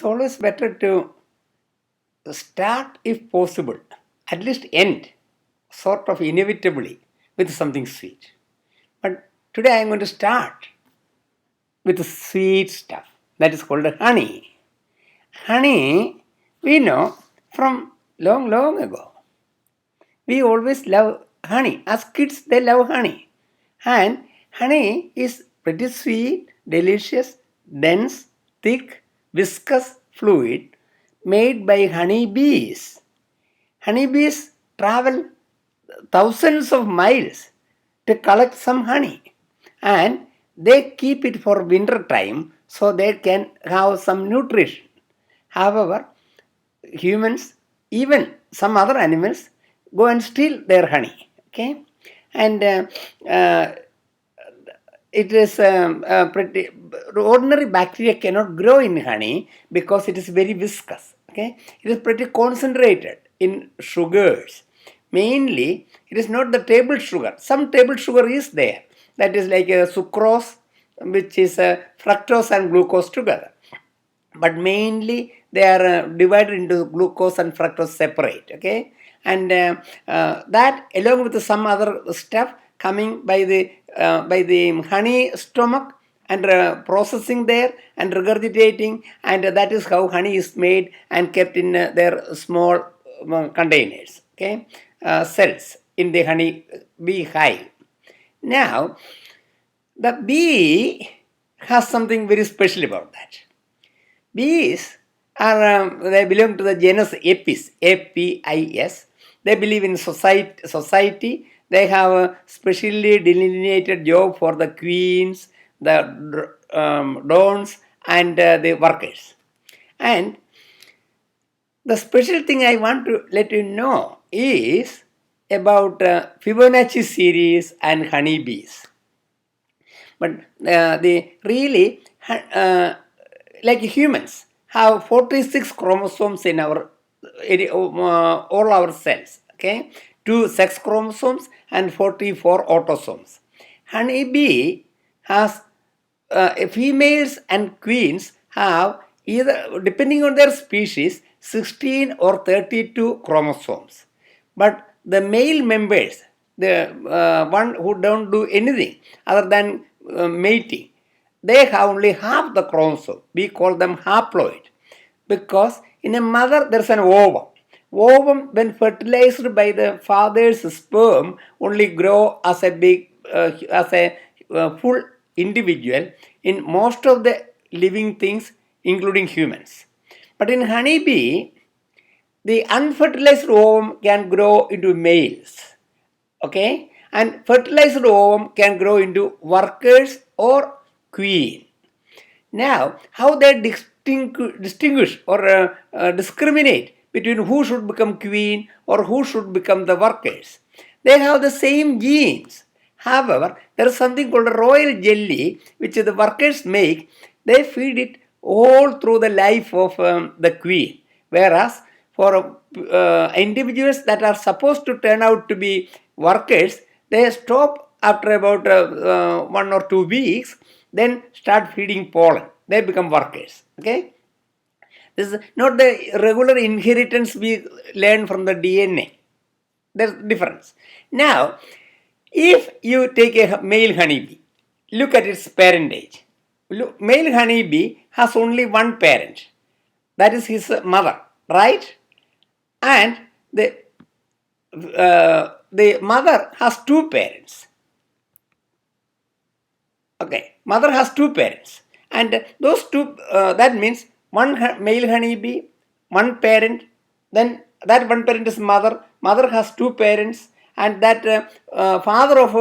it's always better to start, if possible, at least end, sort of inevitably, with something sweet. But today I'm going to start with the sweet stuff that is called honey. Honey, we know from long, long ago. We always love honey. As kids, they love honey. And honey is pretty sweet, delicious, dense, thick, viscous fluid made by honeybees. Honeybees travel thousands of miles to collect some honey, and they keep it for winter time so they can have some nutrition. However, humans, even some other animals, go and steal their honey. Okay, and it is pretty ordinary bacteria cannot grow in honey because it is very viscous. Okay, it is pretty concentrated in sugars. Mainly, it is not the table sugar. Some table sugar is there. That is like a sucrose, which is fructose and glucose together. But mainly they are divided into glucose and fructose separate. Okay, and that along with some other stuff coming by the honey stomach and processing there and regurgitating, and that is how honey is made and kept in their small containers. Okay, cells in the honey bee hive. Now, the bee has something very special about that. Bees are they belong to the genus Apis, A-P-I-S. They believe in society. They have a specially delineated job for the queens, the drones, and the workers. And the special thing I want to let you know is about Fibonacci series and honeybees. But they really, like humans, have 46 chromosomes in our all our cells. Okay, 2 sex chromosomes and 44 autosomes. Honeybee has females and queens have either, depending on their species, 16 or 32 chromosomes. But the male members, the one who don't do anything other than mating, they have only half the chromosome. We call them haploid, because in a mother there's an ovum. Ovum, when fertilized by the father's sperm, only grow as a big, full individual in most of the living things, including humans. But in honeybee, the unfertilized ovum can grow into males. Okay, and fertilized ovum can grow into workers or queen. Now, how they distinguish or discriminate between who should become queen or who should become the workers? They have the same genes. However, there is something called a royal jelly which the workers make. They feed it all through the life of the queen. Whereas for individuals that are supposed to turn out to be workers, they stop after about 1 or 2 weeks, then start feeding pollen. They become workers. Okay, this is not the regular inheritance we learn from the DNA. There's difference. Now, if you take a male honeybee, look at its parentage. Male honeybee has only one parent, that is his mother, right? And the mother has 2 parents. Okay, mother has 2 parents, and those 2, that means one male honeybee, one parent, then that one parent is mother. Mother has 2 parents, and that father of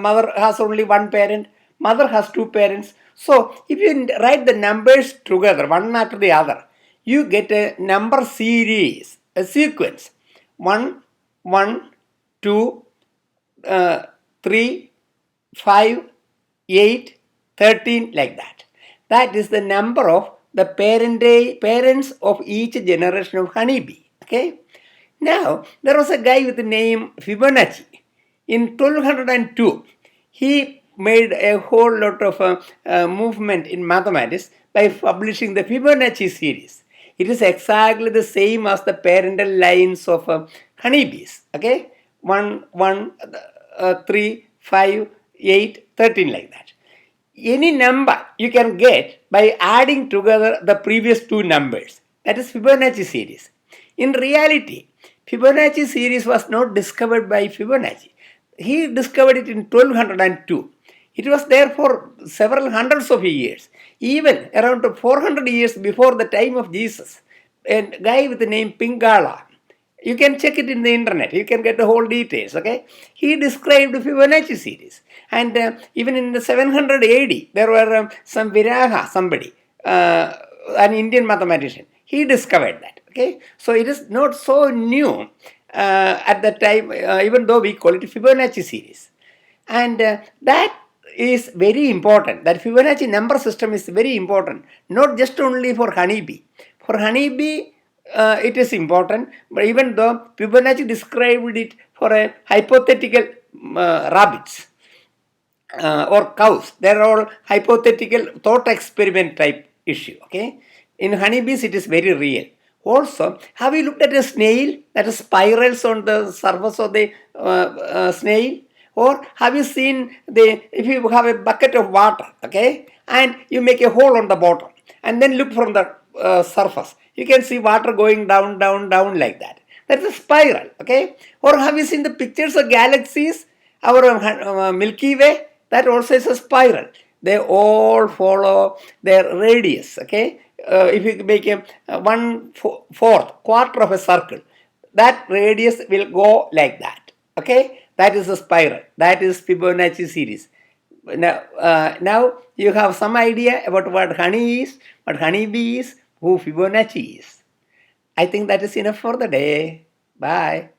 mother has only one parent. Mother has 2 parents. So if you write the numbers together, one after the other, you get a number series, a sequence: 1, 1, 2, 3, 5, 8, 13, like that. That is the number of the parents of each generation of honeybee. Okay. Now, there was a guy with the name Fibonacci. In 1202, he made a whole lot of movement in mathematics by publishing the Fibonacci series. It is exactly the same as the parental lines of honeybees. Okay, 1, 1, 3, 5, 8, 13, like that. Any number you can get by adding together the previous two numbers. That is Fibonacci series. In reality, Fibonacci series was not discovered by Fibonacci. He discovered it in 1202. It was there for several hundreds of years, even around 400 years before the time of Jesus. A guy with the name Pingala, you can check it in the internet. You can get the whole details. Okay, he described Fibonacci series, and even in the 700 AD, there were some Viraha, somebody, an Indian mathematician. He discovered that. Okay, so it is not so new at that time, even though we call it Fibonacci series, and that is very important. That Fibonacci number system is very important, not just only for honeybee. For honeybee, it is important, but even though Fibonacci described it for a hypothetical rabbits or cows, they are all hypothetical thought experiment type issue. Okay, in honeybees it is very real. Also, have you looked at a snail that is spirals on the surface of the snail? Or have you seen if you have a bucket of water, okay, and you make a hole on the bottom and then look from the surface, you can see water going down, down, down like that. That's a spiral, okay. Or have you seen the pictures of galaxies, our Milky Way? That also is a spiral. They all follow their radius, okay. If you make a 1/4 quarter of a circle, that radius will go like that, okay. That is a spiral. That is Fibonacci series. Now you have some idea about what honey is, what honeybee is, who Fibonacci is. I think that is enough for the day. Bye.